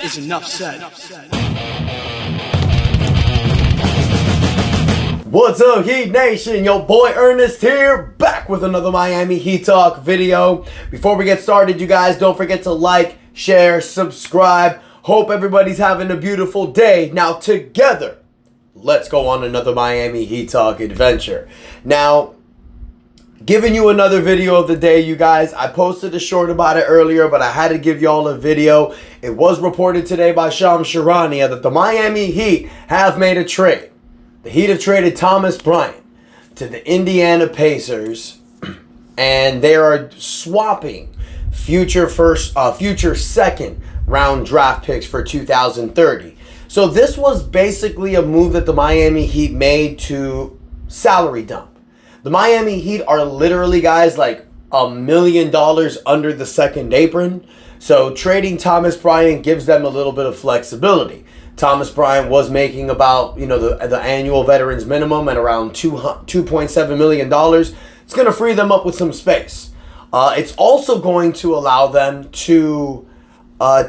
is enough said. What's up, Heat Nation? Yo, boy Ernest here, back with another Miami Heat Talk video. Before we get started, you guys, don't forget to like, share, subscribe. Hope everybody's having a beautiful day. Now, together, let's go on another Miami Heat Talk adventure. Now, giving you another video of the day, you guys. I posted a short about it earlier, but I had to give y'all a video. It was reported today by Shams Charania that the Miami Heat have made a trade. The Heat have traded Thomas Bryant to the Indiana Pacers, and they are swapping future second round draft picks for 2030. So this was basically a move that the Miami Heat made to salary dump. The Miami Heat are literally, guys, like $1 million under the second apron. So trading Thomas Bryant gives them a little bit of flexibility. Thomas Bryant was making about, the annual veterans minimum at around $2.7 million. It's going to free them up with some space. It's also going to allow them to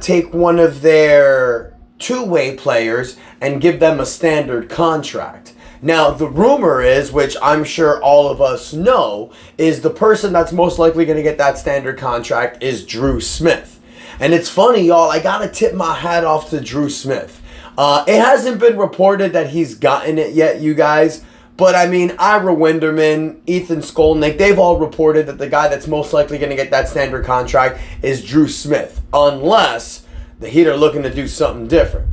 take one of their two-way players and give them a standard contract. Now, the rumor is, which I'm sure all of us know, is the person that's most likely going to get that standard contract is Drew Smith. And it's funny, y'all, I got to tip my hat off to Drew Smith. It hasn't been reported that he's gotten it yet, you guys. But, I mean, Ira Winderman, Ethan Skolnick, they've all reported that the guy that's most likely going to get that standard contract is Drew Smith. Unless the Heat are looking to do something different.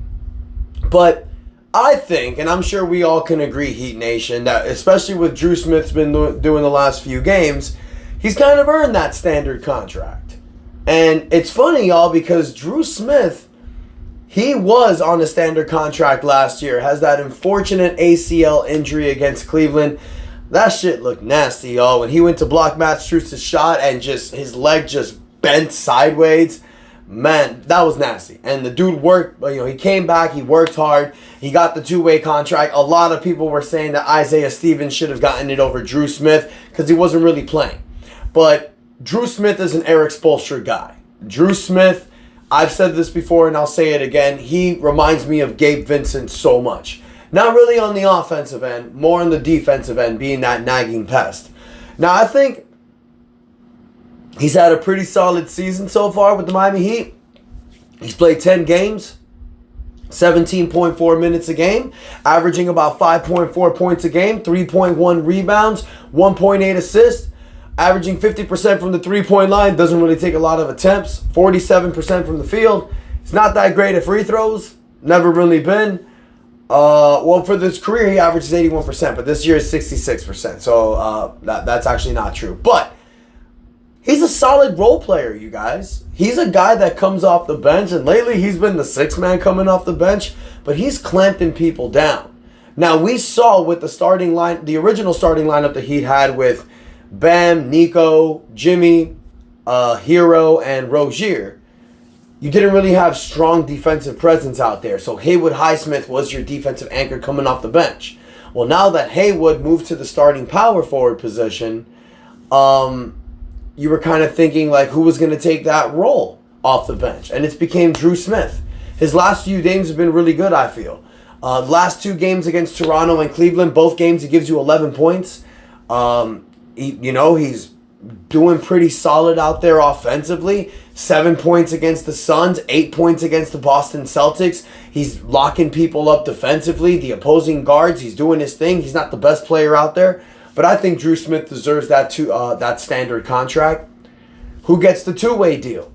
But I think, and I'm sure we all can agree, Heat Nation, that especially with Drew Smith's been doing the last few games, he's kind of earned that standard contract. And it's funny, y'all, because Drew Smith, he was on a standard contract last year, has that unfortunate ACL injury against Cleveland. That shit looked nasty, y'all. When he went to block Matt Strus's shot and just his leg just bent sideways, man, that was nasty. And the dude worked, he came back, he worked hard, he got the two-way contract. A lot of people were saying that Isaiah Stevens should have gotten it over Drew Smith because he wasn't really playing. But Drew Smith is an Eric Spoelstra guy. Drew Smith, I've said this before and I'll say it again, he reminds me of Gabe Vincent so much. Not really on the offensive end, more on the defensive end, being that nagging pest. Now, I think he's had a pretty solid season so far with the Miami Heat. He's played 10 games, 17.4 minutes a game, averaging about 5.4 points a game, 3.1 rebounds, 1.8 assists, averaging 50% from the three-point line. Doesn't really take a lot of attempts, 47% from the field. It's not that great at free throws, never really been. Well, for this career, he averages 81%, but this year is 66%. So that's actually not true. But he's a solid role player, you guys. He's a guy that comes off the bench, and lately he's been the sixth man coming off the bench, but he's clamping people down. Now, we saw with the original starting lineup the Heat had with Bam, Nico, Jimmy, Hero, and Rozier, you didn't really have strong defensive presence out there. So Haywood Highsmith was your defensive anchor coming off the bench. Well, now that Haywood moved to the starting power forward position, you were kind of thinking, like, who was going to take that role off the bench? And it's became Drew Smith. His last few games have been really good, I feel. Last two games against Toronto and Cleveland, both games he gives you 11 points. He's doing pretty solid out there offensively. 7 points against the Suns, 8 points against the Boston Celtics. He's locking people up defensively. The opposing guards, he's doing his thing. He's not the best player out there. But I think Drew Smith deserves that standard contract. Who gets the two-way deal?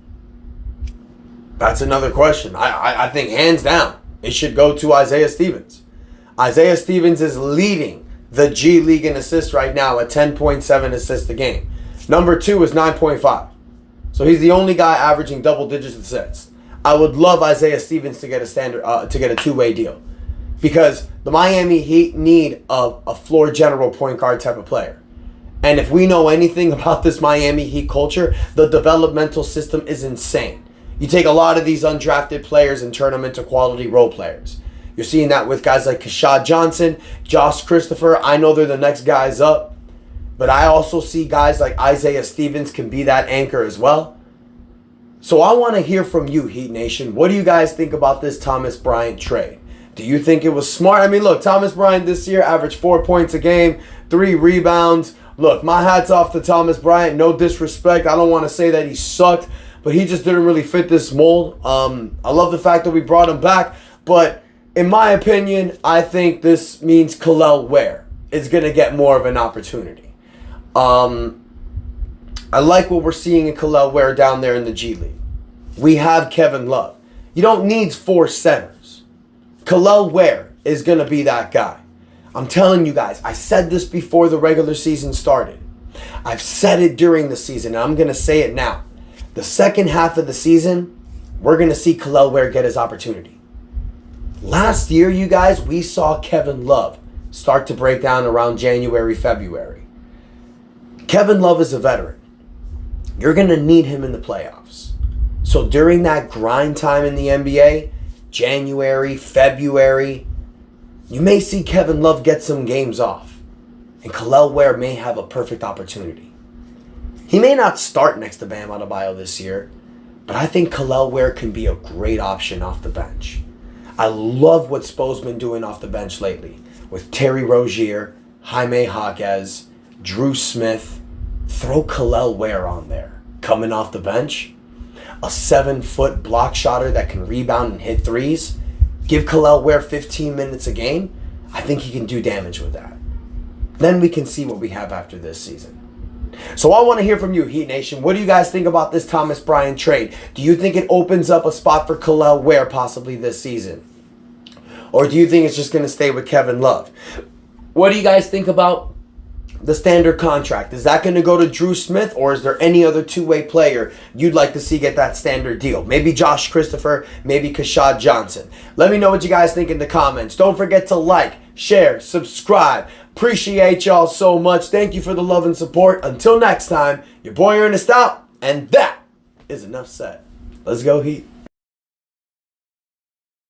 That's another question. I think hands down, it should go to Isaiah Stevens. Isaiah Stevens is leading the G League in assists right now at 10.7 assists a game. Number 2 is 9.5. So he's the only guy averaging double digits assists. I would love Isaiah Stevens to get a two-way deal. Because the Miami Heat need a floor general point guard type of player. And if we know anything about this Miami Heat culture, the developmental system is insane. You take a lot of these undrafted players and turn them into quality role players. You're seeing that with guys like Kashad Johnson, Josh Christopher. I know they're the next guys up. But I also see guys like Isaiah Stevens can be that anchor as well. So I want to hear from you, Heat Nation. What do you guys think about this Thomas Bryant trade? Do you think it was smart? I mean, look, Thomas Bryant this year averaged 4 points a game, 3 rebounds. Look, my hat's off to Thomas Bryant. No disrespect. I don't want to say that he sucked, but he just didn't really fit this mold. I love the fact that we brought him back, but in my opinion, I think this means Kel'el Ware is going to get more of an opportunity. I like what we're seeing in Kel'el Ware down there in the G League. We have Kevin Love. You don't need 4 centers. Kel'el Ware is going to be that guy. I'm telling you guys, I said this before the regular season started. I've said it during the season, and I'm going to say it now. The second half of the season, we're going to see Kel'el Ware get his opportunity. Last year, you guys, we saw Kevin Love start to break down around January, February. Kevin Love is a veteran. You're going to need him in the playoffs. So during that grind time in the NBA, January, February, you may see Kevin Love get some games off. And Kel'el Ware may have a perfect opportunity. He may not start next to Bam Adebayo this year, but I think Kel'el Ware can be a great option off the bench. I love what Spo's been doing off the bench lately with Terry Rozier, Jaime Jaquez, Drew Smith. Throw Kel'el Ware on there. Coming off the bench, a 7-foot block shotter that can rebound and hit threes. Give Kel'el Ware 15 minutes a game. I think he can do damage with that. Then we can see what we have after this season. So I want to hear from you, Heat Nation. What do you guys think about this Thomas Bryant trade? Do you think it opens up a spot for Kel'el Ware possibly this season? Or do you think it's just going to stay with Kevin Love? What do you guys think about the standard contract? Is that going to go to Drew Smith, or is there any other two-way player you'd like to see get that standard deal? Maybe Josh Christopher, maybe Kashad Johnson. Let me know what you guys think in the comments. Don't forget to like, share, subscribe. Appreciate y'all so much. Thank you for the love and support. Until next time, your boy Ernest out, and that is enough said. Let's go, Heat.